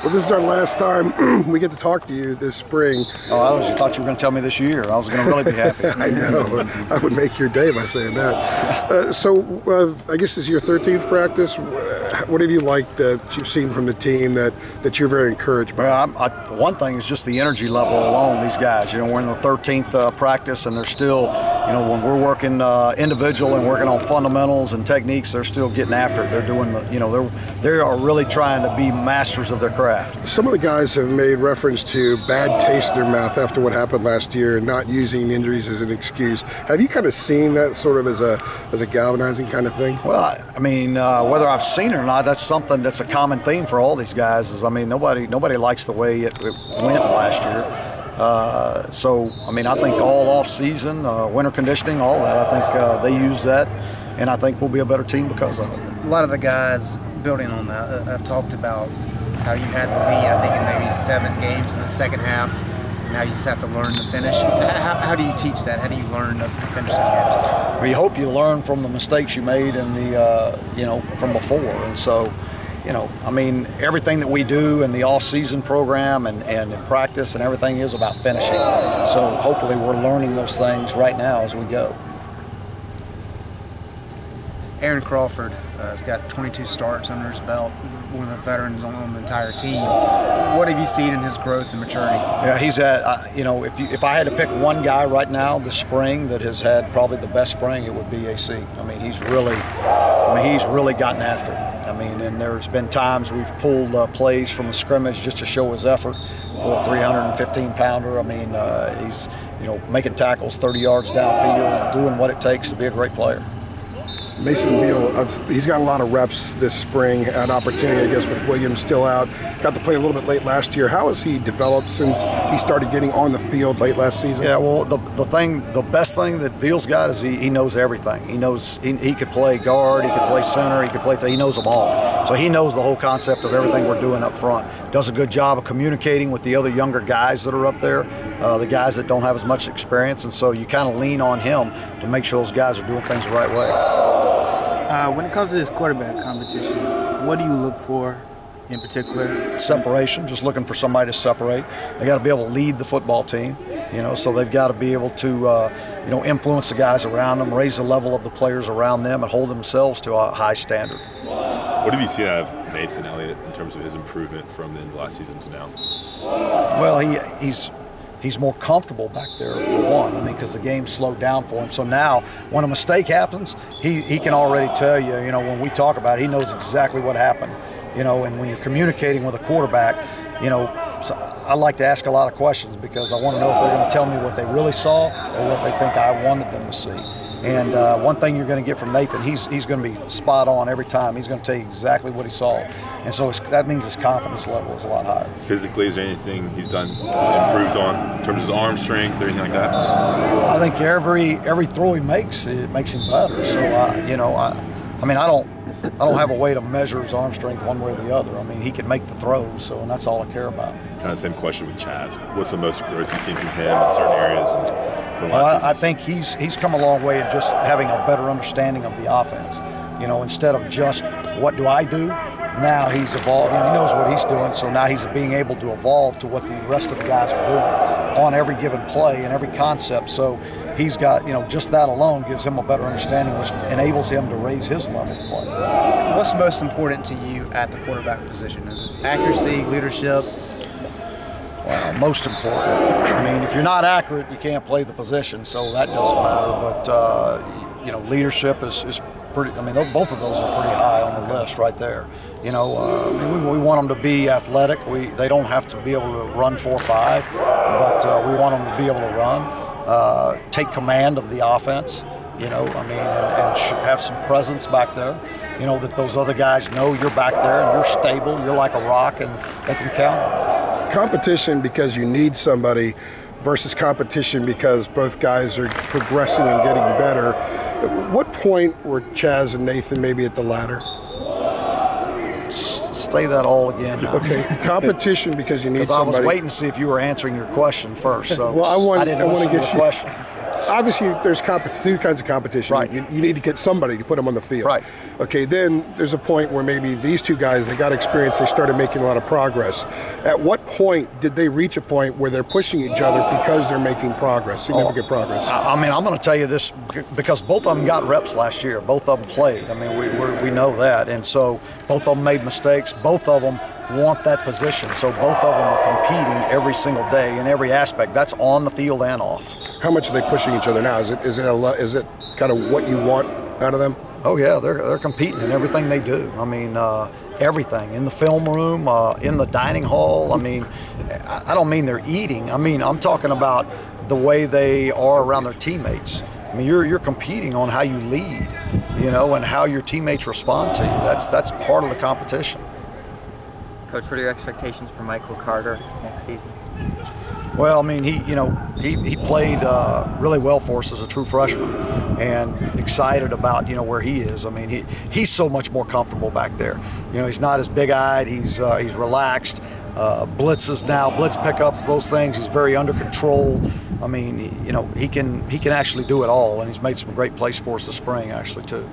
Well, this is our last time we get to talk to you this spring. Oh, I just thought you were going to tell me this year. I was going to really be happy. I know. I would make your day by saying that. I guess this is your 13th practice. What have you liked that you've seen from the team that you're very encouraged by? Well, one thing is just the energy level alone. These guys, we're in the 13th practice, and they're still, when we're working individual and working on fundamentals and techniques, they're still getting after it. They're doing they are really trying to be masters of their craft. Some of the guys have made reference to bad taste in their mouth after what happened last year and not using injuries as an excuse. Have you kind of seen that sort of as a galvanizing kind of thing? Well, I mean, whether I've seen it or not, that's something that's a common theme for all these guys. Nobody likes the way it went last year. I think all off season, winter conditioning, all that, I think they use that, and I think we'll be a better team because of it. A lot of the guys building on that have talked about how you had the lead, I think, in maybe 7 games in the second half. Now you just have to learn to finish. How do you teach that? How do you learn to finish those games? Well, you hope you learn from the mistakes you made in the, from before. And so, everything that we do in the off-season program and in practice and everything is about finishing. So hopefully we're learning those things right now as we go. Aaron Crawford has got 22 starts under his belt, one of the veterans on the entire team. What have you seen in his growth and maturity? Yeah, he's at, if I had to pick one guy right now this spring that has had probably the best spring, it would be AC. He's really gotten after it. And there's been times we've pulled plays from the scrimmage just to show his effort for a 315-pounder. He's, making tackles 30 yards downfield, doing what it takes to be a great player. Mason Veal, he's got a lot of reps this spring, had opportunity, I guess, with Williams still out. Got to play a little bit late last year. How has he developed since he started getting on the field late last season? Yeah, well, the best thing that Veal's got is he knows everything. He knows he could play guard, he could play center, he could play. He knows them all. So he knows the whole concept of everything we're doing up front. Does a good job of communicating with the other younger guys that are up there, the guys that don't have as much experience, and so you kind of lean on him to make sure those guys are doing things the right way. When it comes to this quarterback competition, what do you look for in particular? Separation, just looking for somebody to separate. They got to be able to lead the football team, so they've got to be able to, influence the guys around them, raise the level of the players around them, and hold themselves to a high standard. What have you seen out of Nathan Elliott in terms of his improvement from the end of last season to now? Well, he's more comfortable back there, for one, because the game slowed down for him. So now, when a mistake happens, he can already tell you, when we talk about it, he knows exactly what happened. And when you're communicating with a quarterback, so I like to ask a lot of questions because I want to know if they're going to tell me what they really saw or what they think I wanted them to see. And one thing you're going to get from Nathan, he's going to be spot on every time. He's going to tell you exactly what he saw. And so that means his confidence level is a lot higher. Physically, is there anything he's done improved on in terms of his arm strength or anything like that? I think every throw he makes, it makes him better. So, I don't have a way to measure his arm strength one way or the other. He can make the throws, and that's all I care about. Kind of the same question with Chaz. What's the most growth you've seen from him in certain areas? I think he's come a long way in just having a better understanding of the offense. Instead of just what do I do, now he's evolving. He knows what he's doing, so now he's being able to evolve to what the rest of the guys are doing on every given play and every concept. So he's got, just that alone gives him a better understanding, which enables him to raise his level of play. What's most important to you at the quarterback position? Is it accuracy, leadership? Well, most important. If you're not accurate, you can't play the position, so that doesn't matter. But, leadership is pretty, both of those are pretty high on the list right there. We want them to be athletic. They don't have to be able to run 4.5, but we want them to be able to run, take command of the offense, and have some presence back there. That those other guys know you're back there and you're stable, you're like a rock, and they can count on you. Competition because you need somebody versus competition because both guys are progressing and getting better. At what point were Chaz and Nathan maybe at the latter? Say that all again now. Okay, competition because you need somebody. I was waiting to see if you were answering your question first. So well, I didn't listen to your question. obviously there's two kinds of competition. Right. You need to get somebody to put them on the field. Right. Okay, then there's a point where maybe these two guys, they got experience, they started making a lot of progress. At what point did they reach a point where they're pushing each other because they're making progress, significant progress? I mean, I'm going to tell you this because both of them got reps last year. Both of them played. I mean, we know that. And so both of them made mistakes. Both of them want that position. So both of them are competing every single day in every aspect. That's on the field and off. How much are they pushing each other now? Is it kind of what you want out of them? Oh yeah, they're competing in everything they do. I mean, everything in the film room, in the dining hall. I mean, I don't mean they're eating. I mean, I'm talking about the way they are around their teammates. I mean, you're competing on how you lead, you know, and how your teammates respond to you. That's part of the competition. Coach, what are your expectations for Michael Carter next season? Well, I mean, he played really well for us as a true freshman, and excited about where he is. I mean, he's so much more comfortable back there. You know, he's not as big-eyed. He's relaxed. Blitz pickups, those things. He's very under control. I mean, he can actually do it all, and he's made some great plays for us this spring, actually, too.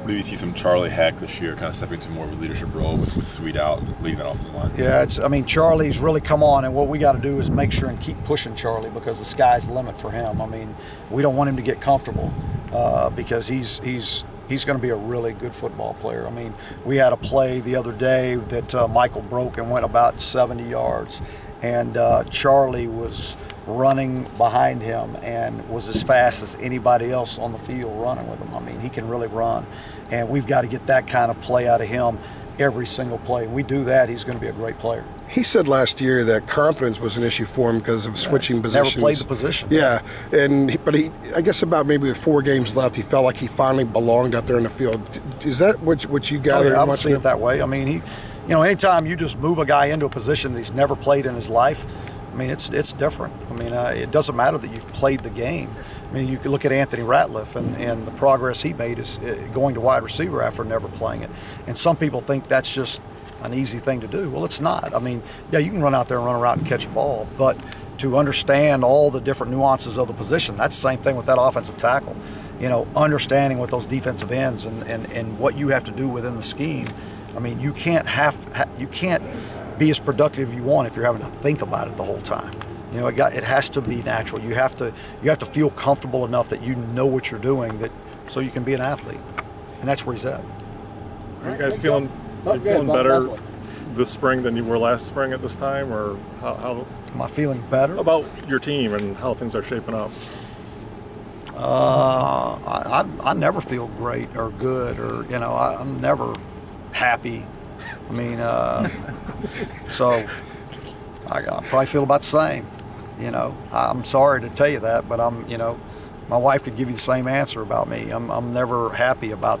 Do you see some Charlie Heck this year kind of stepping into more of a leadership role with Sweet out and leading that offensive line? Yeah, I mean, Charlie's really come on, and what we got to do is make sure and keep pushing Charlie because the sky's the limit for him. I mean, we don't want him to get comfortable because he's going to be a really good football player. I mean, we had a play the other day that Michael broke and went about 70 yards, and Charlie was running behind him and was as fast as anybody else on the field running with him. I mean, he can really run, and we've got to get that kind of play out of him every single play. We do that, he's going to be a great player. He said last year that confidence was an issue for him because of switching positions. Never played the position. Yeah, but I guess about maybe with 4 games left, he felt like he finally belonged out there in the field. Is that what you gathered? Oh, yeah, I don't see it that way. I mean, anytime you just move a guy into a position that he's never played in his life, I mean, it's different. I mean, it doesn't matter that you've played the game. I mean, you can look at Anthony Ratliff and the progress he made is going to wide receiver after never playing it. And some people think that's just an easy thing to do. Well, it's not. I mean, yeah, you can run out there and run around and catch a ball, but to understand all the different nuances of the position, that's the same thing with that offensive tackle. Understanding what those defensive ends and what you have to do within the scheme. I mean, you can't be as productive as you want if you're having to think about it the whole time. It has to be natural. You have to feel comfortable enough that you know what you're doing, so you can be an athlete, and that's where he's at. Are you guys feeling better this spring than you were last spring at this time, or how am I feeling better about your team and how things are shaping up? I never feel great or good, or I'm never happy. I mean, so I probably feel about the same. I'm sorry to tell you that, but my wife could give you the same answer about me. I'm never happy about,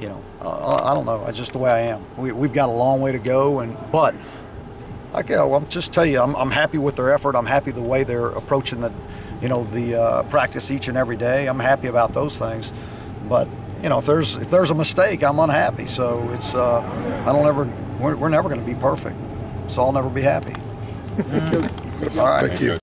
I don't know. It's just the way I am. We've got a long way to go, but I'll just tell you, I'm happy with their effort. I'm happy the way they're approaching the practice each and every day. I'm happy about those things, but if there's a mistake, I'm unhappy. So it's we're never going to be perfect. So I'll never be happy. All right. Thank you.